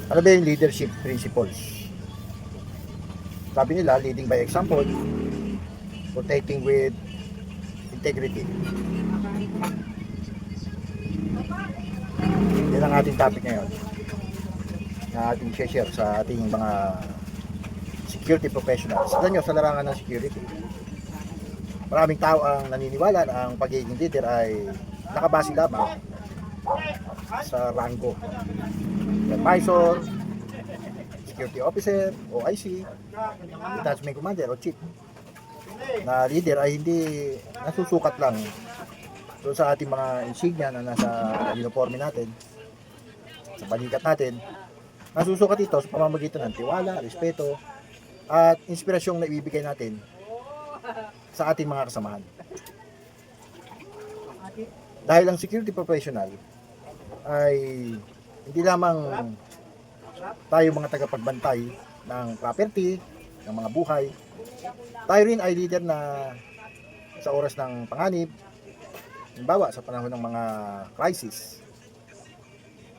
Ano ba yung leadership principles? Sabi nila, leading by example, protecting with integrity. Yan ang ating topic ngayon na ating share sa ating mga security professionals. Alam nyo, sa larangan ng security, maraming tao ang naniniwala na ang pagiging leader ay nakabase lamang sa rango. Advisor, security officer, OIC, detachment commander o chief. Na leader ay hindi nasusukat lang doon sa ating mga insignia na nasa uniforme natin, sa balikat natin. Nasusukat ito sa pamamagitan ng tiwala, respeto, at inspirasyong na ibibigay natin sa ating mga kasamahan. Dahil ang security professional ay hindi lamang tayo mga tagapagbantay ng property, ng mga buhay. Tayo rin ay leader na sa oras ng panganib, halimbawa sa panahon ng mga crisis,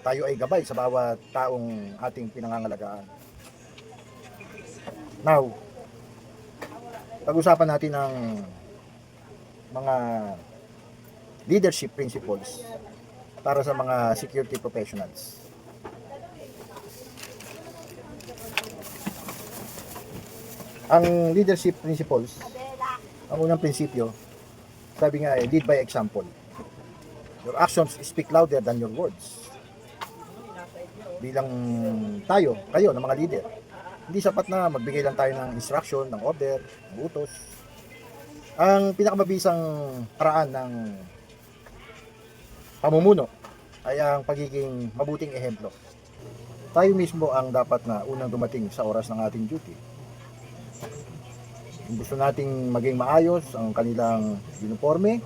tayo ay gabay sa bawat taong ating pinangangalagaan. Now, pag-usapan natin ang mga leadership principles para sa mga security professionals. Ang leadership principles, ang unang prinsipyo, sabi nga lead by example. Your actions speak louder than your words. Bilang kayo ng mga leader, hindi sapat na magbigay lang tayo ng instruction, ng order, ng utos. Ang pinakamabisang paraan ng pamumuno ay ang pagiging mabuting ehemplo. Tayo mismo ang dapat na unang dumating sa oras ng ating duty. Kung gusto nating maging maayos ang kanilang uniforme,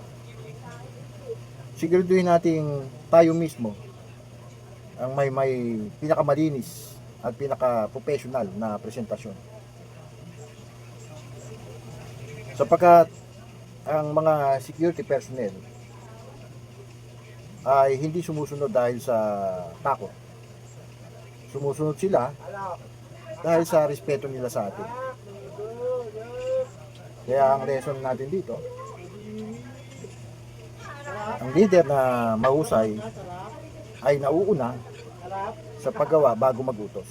siguraduhin nating tayo mismo ang may pinakamalinis at pinaka-professional na presentasyon. Sapagkat ang mga security personnel ay hindi sumusunod dahil sa takot. Sumusunod sila dahil sa respeto nila sa atin. Kaya ang lesson natin dito, ang leader na mahusay ay nauuna sa paggawa bago magutos.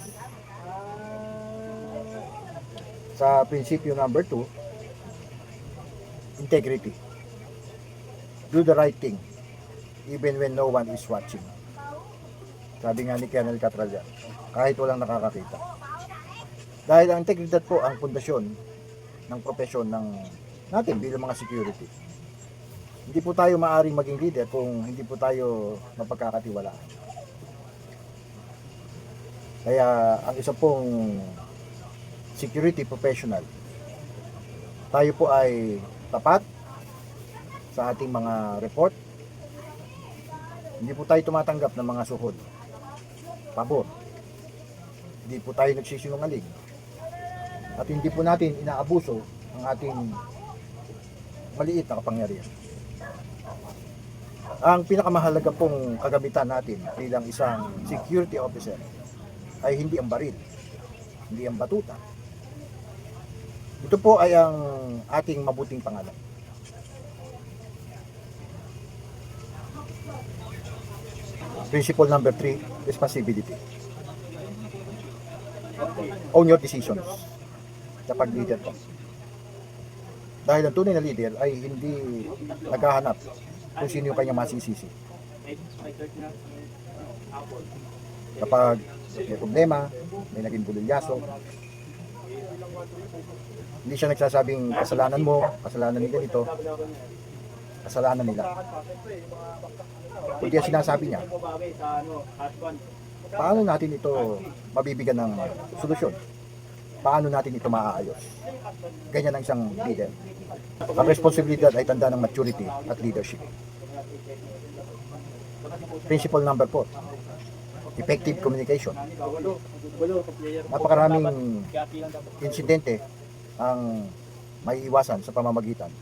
Sa prinsipyo number 2, integrity. Do the right thing even when no one is watching. Sabi nga ni Colonel Catrallan, kahit walang nakakakita. Dahil ang integridad po ang pundasyon ng propesyon ng natin bilang mga security. Hindi po tayo maaaring maging leader kung hindi po tayo mapagkakatiwalaan. Kaya ang isa pong security professional, tayo po ay tapat sa ating mga report. Hindi po tayo tumatanggap ng mga suhod, pabor. Hindi po tayo nagsisinungaling. At hindi po natin inaabuso ang ating maliit na kapangyarihan. Ang pinakamahalaga pong kagamitan natin bilang isang security officer ay hindi ang baril, hindi ang batuta. Ito po ay ang ating mabuting pangalan. Principle number 3, responsibility. Own your decisions kapag leader ka. Dahil ang tunay na leader ay hindi naghahanap kung sino yung kanyang masisisi. Kapag may problema, may naging bulilyaso, hindi siya nagsasabing kasalanan mo, kasalanan ni ganito, kasalanan nila. Kundi ang sinasabi niya, paano natin ito mabibigyan ng solusyon? Paano natin ito maaayos? Ganyan ang isang leader. Ang responsibilidad ay tanda ng maturity at leadership. Principle number 4, effective communication. Napakaraming insidente ang maiiwasan sa pamamagitan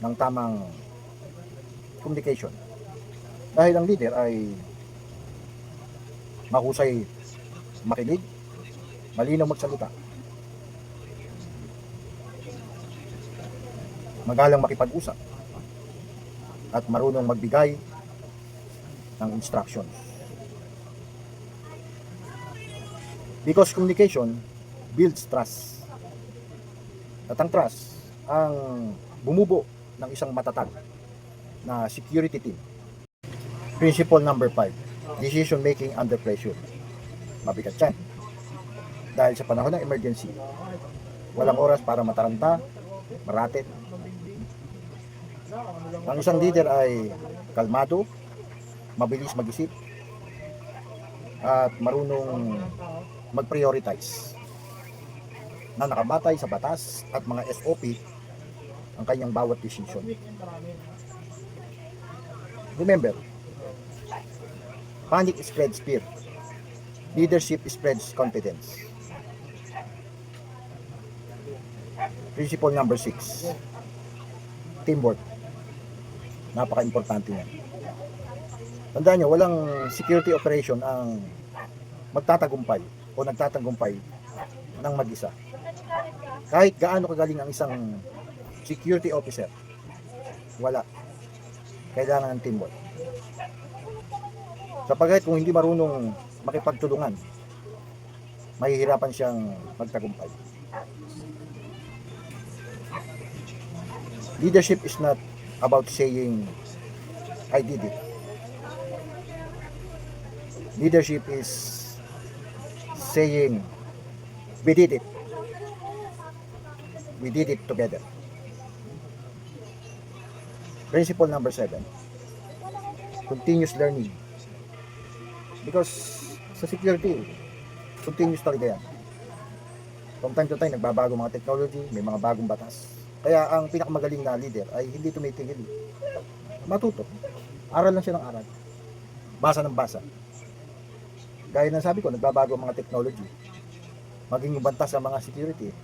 ng tamang communication. Dahil ang leader ay mahusay makinig, malinaw magsalita, magalang makipag-usap, at marunong magbigay ng instructions. Because communication builds trust. At ang trust ang bumubo ng isang matatag na security team. Principle number 5, decision making under pressure. Mabigat yan. Dahil sa panahon ng emergency, walang oras para mataranta, maratit. Ang isang leader ay kalmado, mabilis mag-isip, at marunong mag-prioritize na nakabatay sa batas at mga SOP ang kanyang bawat decision. Remember, panic spreads fear. Leadership spreads confidence. Principle number 6, teamwork. Napaka-importante yan. Tandaan nyo, walang security operation ang magtatagumpay o nagtatagumpay ng mag-isa. Kahit gaano kagaling ang isang security officer, wala. Kailangan ng teamwork. Sapagkat kung hindi marunong makipagtulungan, mahihirapan siyang magtagumpay. Leadership is not about saying, I did it. Leadership is saying, we did it. We did it together. Principle number 7, continuous learning. Because sa security, continuous talaga yan. From time to time, nagbabago mga technology, may mga bagong batas. Kaya ang pinakamagaling na leader ay hindi tumitigil. Matuto. Aral lang siya ng aral. Basa ng basa. Gaya ng sabi ko, nagbabago ang mga technology. Maging banta sa mga security,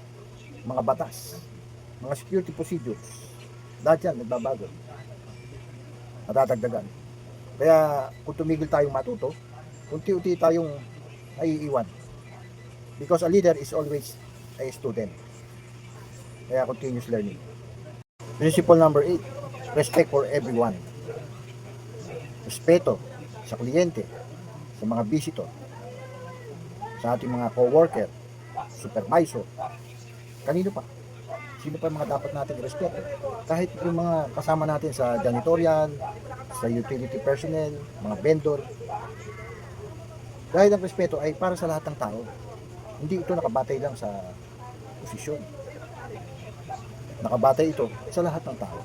mga batas, mga security procedures. Lahat yan, nagbabago. Natatagdagan. Kaya kung tumigil tayong matuto, unti-unti tayong naiiwan. Because a leader is always a student. Kaya continuous learning. Principle number 8, respect for everyone. Respeto sa kliyente, sa mga visitor, sa ating mga co-worker, supervisor, kanino pa? Sino pa mga dapat natin respeto? Kahit yung mga kasama natin sa janitorial, sa utility personnel, mga vendor. Dahil ang respeto ay para sa lahat ng tao. Hindi ito nakabatay lang sa posisyon. Nakabatay ito sa lahat ng tao.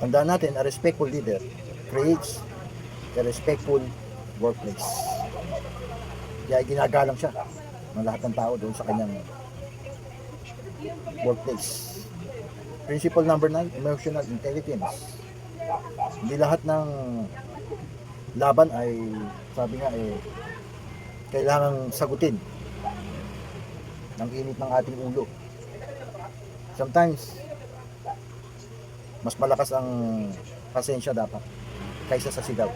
Tandaan natin, a respectful leader creates a respectful workplace. Kaya ginagalang siya ng lahat ng tao doon sa kanyang workplace. Principle number 9, emotional intelligence. Hindi lahat ng laban ay, sabi nga kailangang sagutin ng init ng ating ulo. Sometimes, mas malakas ang pasensya dapat kaysa sa sigaw.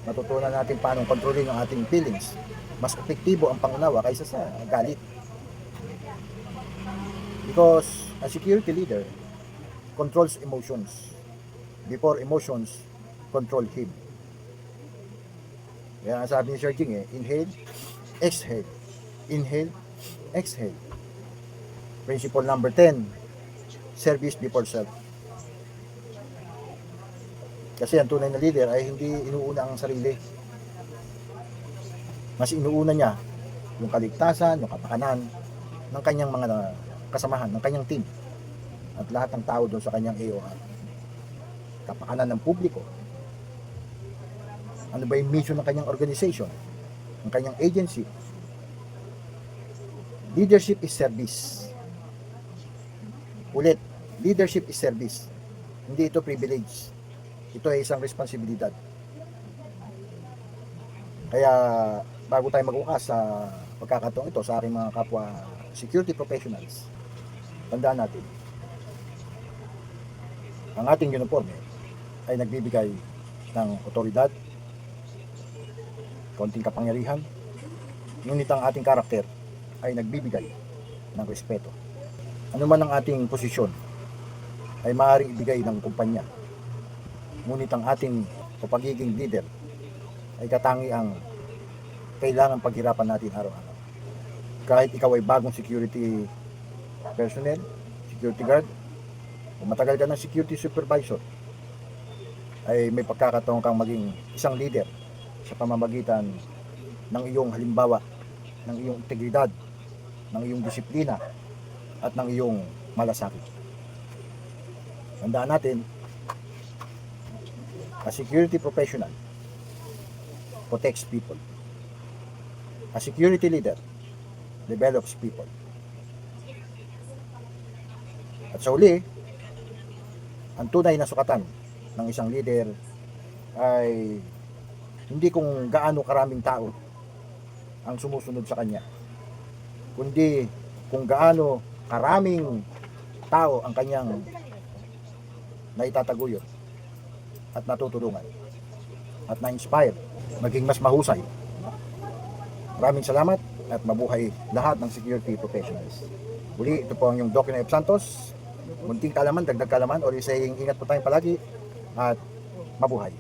Matutunan natin paano kontrolin ang ating feelings. Mas epektibo ang pangunawa kaysa sa galit. Because a security leader controls emotions before emotions control him. Kaya sabi ni Sir Jing, inhale, exhale. Inhale, exhale. Principle number 10, service before self. Kasi ang tunay na leader ay hindi inuuna ang sarili. Mas inuuna niya yung kaligtasan, yung kapakanan ng kanyang mga kasamahan, ng kanyang team at lahat ng tao doon sa kanyang AOR. Kapakanan ng publiko. Ano ba yung mission ng kanyang organization, ng kanyang agency? Leadership is service. Ulit, leadership is service. Hindi ito privilege. Ito ay isang responsibilidad. Kaya bago tayo mag-ukas sa pagkakataong ito sa aking mga kapwa security professionals, tandaan natin, ang ating uniforme ay nagbibigay ng otoridad, konting kapangyarihan, ngunit ang ating karakter ay nagbibigay ng respeto. Ano man ang ating posisyon ay maaaring ibigay ng kumpanya, ngunit ang ating pagiging leader ay katangiang kailangan paghirapan natin araw-araw. Kahit ikaw ay bagong security personnel, security guard, o matagal ka ng security supervisor, ay may pagkakataon kang maging isang leader sa pamamagitan ng iyong halimbawa, ng iyong integridad, ng iyong disiplina, at ng iyong malasakit. Tandaan natin, a security professional protects people. A security leader develops people. At sa uli, ang tunay na sukatan ng isang leader ay hindi kung gaano karaming tao ang sumusunod sa kanya, kundi kung gaano karaming tao ang kanyang naitataguyod at natutulungan at na-inspire maging mas mahusay. Maraming salamat at mabuhay lahat ng security professionals. Muli, ito po ang yung Doc F. Santos. Munting kalaman, dagdag kalaman, or saying ingat po tayong palagi at mabuhay.